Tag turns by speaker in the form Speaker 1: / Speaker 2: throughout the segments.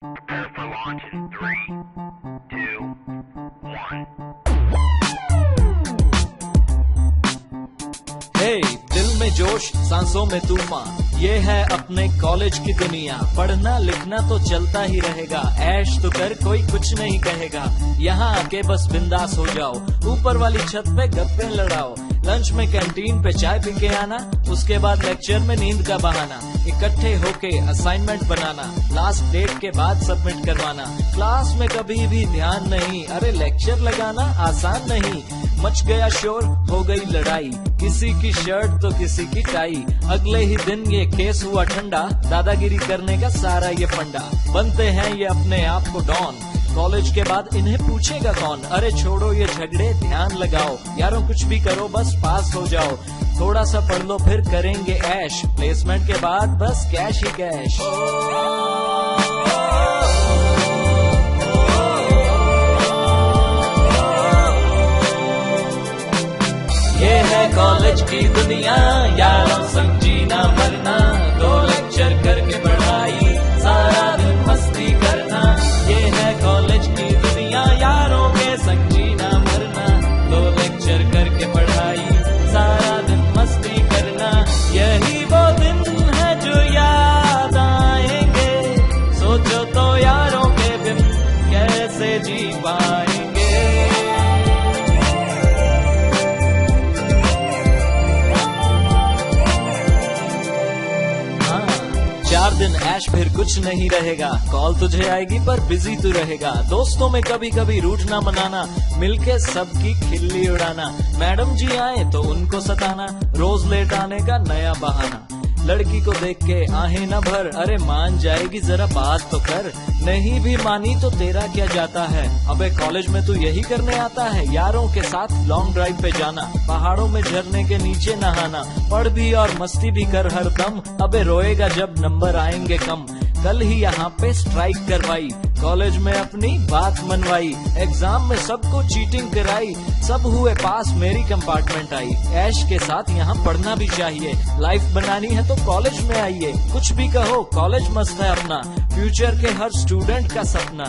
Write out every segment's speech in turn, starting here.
Speaker 1: Prepare for launch in 3, 2, 1.
Speaker 2: हे दिल में जोश सांसों में तूफान, ये है अपने कॉलेज की दुनिया। पढ़ना लिखना तो चलता ही रहेगा, ऐश तो कर कोई कुछ नहीं कहेगा। यहाँ आके बस बिंदास हो जाओ, ऊपर वाली छत पे गप्पे लड़ाओ। लंच में कैंटीन पे चाय पी के आना, उसके बाद लेक्चर में नींद का बहाना। इकट्ठे होके असाइनमेंट बनाना, लास्ट डेट के बाद सबमिट करवाना। क्लास में कभी भी ध्यान नहीं, अरे लेक्चर लगाना आसान नहीं। मच गया शोर, हो गई लड़ाई, किसी की शर्ट तो किसी की टाई। अगले ही दिन ये केस हुआ ठंडा, दादागिरी करने का सारा ये फंडा। बनते हैं ये अपने आप को डॉन, कॉलेज के बाद इन्हें पूछेगा कौन। अरे छोड़ो ये झगड़े, ध्यान लगाओ यारों, कुछ भी करो बस पास हो जाओ। थोड़ा सा पढ़ लो फिर करेंगे ऐश, प्लेसमेंट के बाद बस कैश ही कैश। ये है कॉलेज की दुनिया, यारों संग जीना मरना। 2 लेक्चर करके पढ़ाई, सारा दिन मस्ती करना। ये है कॉलेज की दुनिया, यारों के संग जीना मरना। 2 लेक्चर करके पढ़ाई, सारा दिन मस्ती करना। यही वो दिन है जो याद आएंगे, सोचो तो यारों के बिन कैसे जी पाएंगे। 4 दिन ऐश फिर कुछ नहीं रहेगा, कॉल तुझे आएगी पर बिजी तू रहेगा। दोस्तों में कभी कभी रूठना मनाना, मिलके सबकी खिल्ली उड़ाना। मैडम जी आए तो उनको सताना, रोज लेट आने का नया बहाना। लड़की को देख के आहें न भर, अरे मान जाएगी जरा बात तो कर। नहीं भी मानी तो तेरा क्या जाता है, अबे कॉलेज में तू यही करने आता है। यारों के साथ लॉन्ग ड्राइव पे जाना, पहाड़ों में झरने के नीचे नहाना। पढ़ भी और मस्ती भी कर हर दम, अबे रोएगा जब नंबर आएंगे कम। कल ही यहाँ पे स्ट्राइक करवाई, कॉलेज में अपनी बात मनवाई। एग्जाम में सबको चीटिंग कराई, सब हुए पास मेरी कंपार्टमेंट आई। ऐश के साथ यहाँ पढ़ना भी चाहिए, लाइफ बनानी है तो कॉलेज में आइए। कुछ भी कहो कॉलेज मस्त है अपना, फ्यूचर के हर स्टूडेंट का सपना।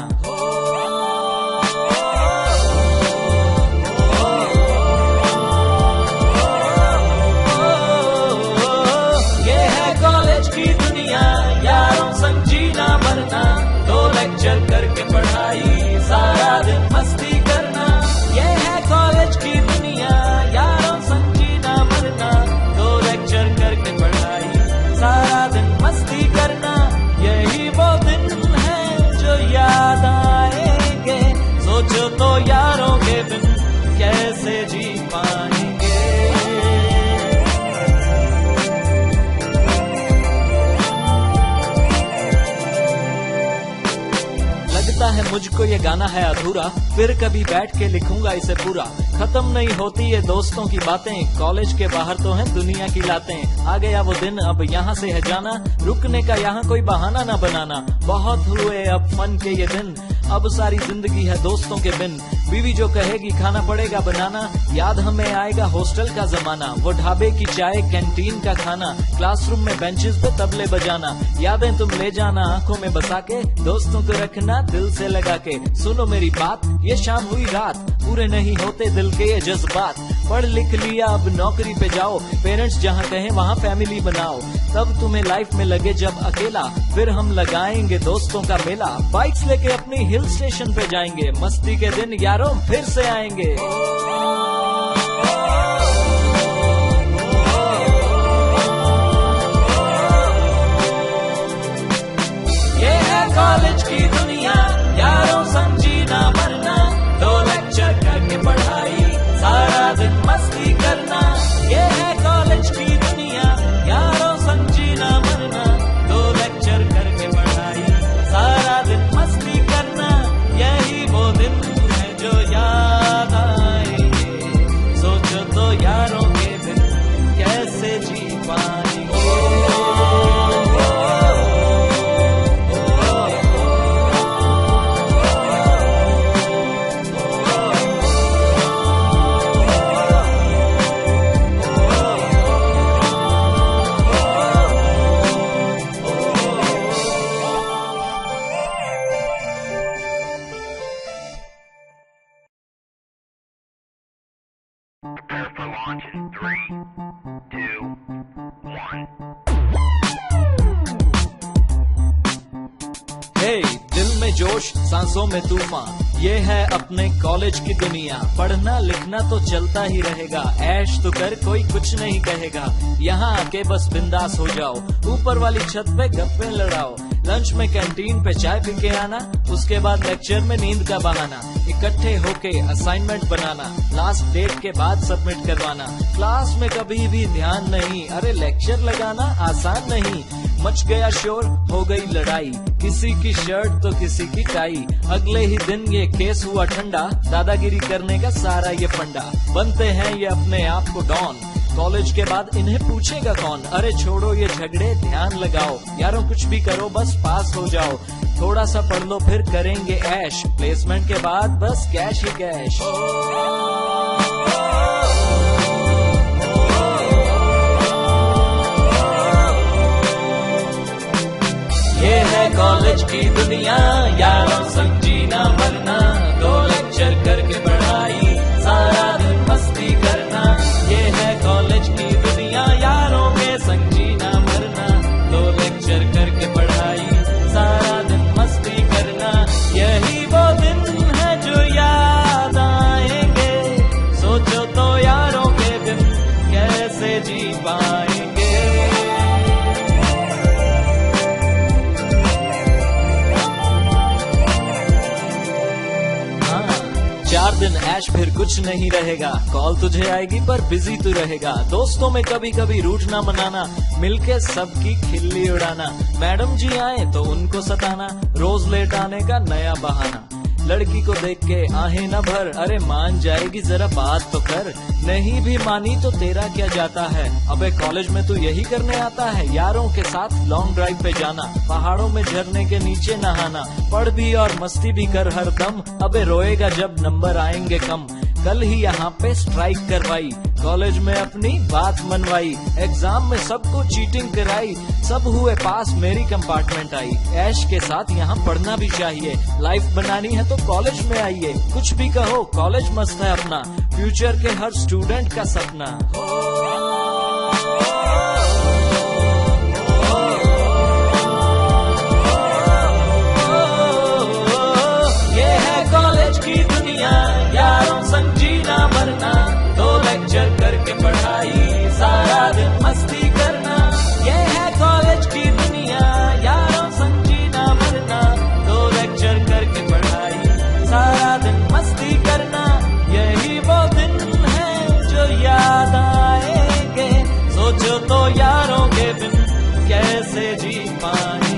Speaker 2: ये है कॉलेज की दुनिया, यारों संग जीना मरना। 2 लेक्चर करके पढ़ाई, सारा दिन मस्ती करना। ये है कॉलेज की दुनिया, यारों संग जीना मरना। 2 लेक्चर करके पढ़ाई, सारा दिन मस्ती करना। यही वो दिन है जो याद आएंगे, सोचो तो यारों के बिन कैसे जी पाएंगे। लगता है मुझको ये गाना है अधूरा, फिर कभी बैठ के लिखूंगा इसे पूरा। खत्म नहीं होती ये दोस्तों की बातें, कॉलेज के बाहर तो है दुनिया की लातें। आ गया वो दिन, अब यहाँ से है जाना, रुकने का यहाँ कोई बहाना ना बनाना। बहुत हुए अब फन के ये दिन, अब सारी जिंदगी है दोस्तों के बिन। बीवी जो कहेगी खाना पड़ेगा बनाना, याद हमें आएगा हॉस्टल का जमाना। वो ढाबे की चाय, कैंटीन का खाना, क्लासरूम में बेंचेस पे तबले बजाना। यादें तुम ले जाना आंखों में बसा के, दोस्तों को रखना दिल से लगा के। सुनो मेरी बात, ये शाम हुई रात, पूरे नहीं होते दिल के ये जज्बात। पढ़ लिख लिया अब नौकरी पे जाओ, पेरेंट्स जहाँ कहें वहाँ फैमिली बनाओ। तब तुम्हें लाइफ में लगे जब अकेला, फिर हम लगाएंगे दोस्तों का मेला। बाइक्स लेके अपनी हिल स्टेशन पे जाएंगे, मस्ती के दिन यारों फिर से आएंगे। ये है कॉलेज की दुनिया, यारों संग जीना मरना। 2 लेक्चर करके पढ़ाई, सारा दिन मस्ती करना। ये है कॉलेज की दुनिया, यारों संग जीना मरना। 2 लेक्चर करके पढ़ाई, सारा दिन मस्ती करना। यही वो दिन है जो याद आएंगे, सोचो तो यारों के बिन कैसे जी पाएंगे। जोश, सांसों में तूफान, ये है अपने कॉलेज की दुनिया। पढ़ना लिखना तो चलता ही रहेगा, ऐश तो कर कोई कुछ नहीं कहेगा। यहाँ आके बस बिंदास हो जाओ, ऊपर वाली छत पे गप्पे लड़ाओ, लंच में कैंटीन पे चाय पी के आना, उसके बाद लेक्चर में नींद का बहाना, इकट्ठे होके असाइनमेंट बनाना, लास्ट डेट के बाद सबमिट करवाना। क्लास में कभी भी ध्यान नहीं, अरे लेक्चर लगाना आसान नहीं। मच गया शोर, हो गई लड़ाई, किसी की शर्ट तो किसी की टाई। अगले ही दिन ये केस हुआ ठंडा, दादागिरी करने का सारा ये फंडा। बनते हैं ये अपने आप को डॉन, कॉलेज के बाद इन्हें पूछेगा कौन। अरे छोड़ो ये झगड़े, ध्यान लगाओ, यारों कुछ भी करो बस पास हो जाओ। थोड़ा सा पढ़ लो फिर करेंगे ऐश, प्लेसमेंट के बाद बस कैश ही कैश। ये है कॉलेज की दुनिया, यारों संग जीना मरना, 2 लेक्चर करके पढ़ाई, सारा दिन मस्ती करना। ये है कॉलेज की दुनिया, यारों के संग जीना मरना, 2 लेक्चर करके पढ़ाई, सारा दिन मस्ती करना। यही वो दिन है जो याद आएंगे, सोचो तो यारों के दिन कैसे जी पाएंगे। 4 दिन ऐश फिर कुछ नहीं रहेगा, कॉल तुझे आएगी पर बिजी तू रहेगा। दोस्तों में कभी कभी रूठना मनाना, मिलके सबकी खिल्ली उड़ाना। मैडम जी आए तो उनको सताना, रोज लेट आने का नया बहाना। लड़की को देख के आहें न भर, अरे मान जाएगी जरा बात तो कर। नहीं भी मानी तो तेरा क्या जाता है, अबे कॉलेज में तू यही करने आता है। यारों के साथ लॉन्ग ड्राइव पे जाना, पहाड़ों में झरने के नीचे नहाना, पढ़ भी और मस्ती भी कर हर दम, अबे रोएगा जब नंबर आएंगे कम। कल ही यहाँ पे स्ट्राइक करवाई, कॉलेज में अपनी बात मनवाई, एग्जाम में सबको चीटिंग कराई, सब हुए पास मेरी कंपार्टमेंट आई। ऐश के साथ यहाँ पढ़ना भी चाहिए, लाइफ बनानी है तो कॉलेज में आइए। कुछ भी कहो कॉलेज मस्त है अपना, फ्यूचर के हर स्टूडेंट का सपना। ये है कॉलेज की दुनिया, यारों संग जीना मरना, 2 लेक्चर करके पढ़ाई, सारा दिन मस्ती करना। ये है कॉलेज की दुनिया, यारों संग जीना मरना, 2 लेक्चर करके पढ़ाई, सारा दिन मस्ती करना। यही वो दिन है जो याद आएंगे, सोचो तो यारों के बिन कैसे जी पाएंगे।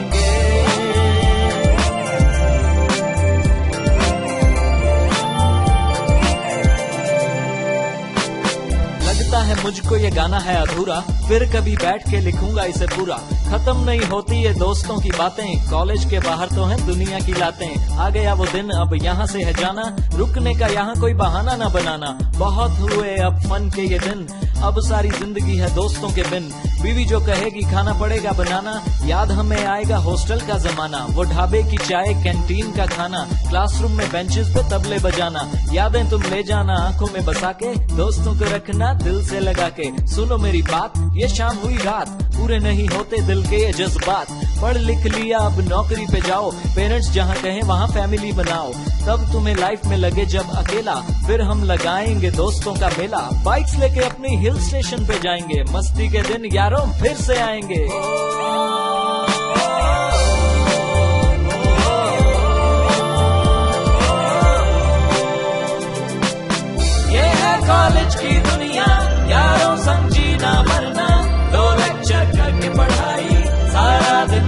Speaker 2: लगता है मुझको ये गाना है अधूरा, फिर कभी बैठ के लिखूंगा इसे पूरा। खत्म नहीं होती ये दोस्तों की बातें, कॉलेज के बाहर तो हैं दुनिया की लातें। आ गया वो दिन अब यहाँ से है जाना, रुकने का यहाँ कोई बहाना ना बनाना। बहुत हुए अब फन के ये दिन, अब सारी जिंदगी है दोस्तों के बिन। बीवी जो कहेगी खाना पड़ेगा बनाना, याद हमें आएगा हॉस्टल का जमाना। वो ढाबे की चाय, कैंटीन का खाना, क्लासरूम में बेंचेस पे तबले बजाना। यादें तुम ले जाना आंखों में बसा के, दोस्तों को रखना दिल से लगा के। सुनो मेरी बात, ये शाम हुई रात, पूरे नहीं होते दिल के ये जज्बात। पढ़ लिख लिया अब नौकरी पे जाओ, पेरेंट्स जहाँ कहें वहाँ फैमिली बनाओ। तब तुम्हें लाइफ में लगे जब अकेला, फिर हम लगाएंगे दोस्तों का मेला। बाइक्स लेके अपनी हिल स्टेशन पे जाएंगे, मस्ती के दिन यारों फिर से आएंगे। ये है कॉलेज की दुनिया, यारों संग जीना मरना,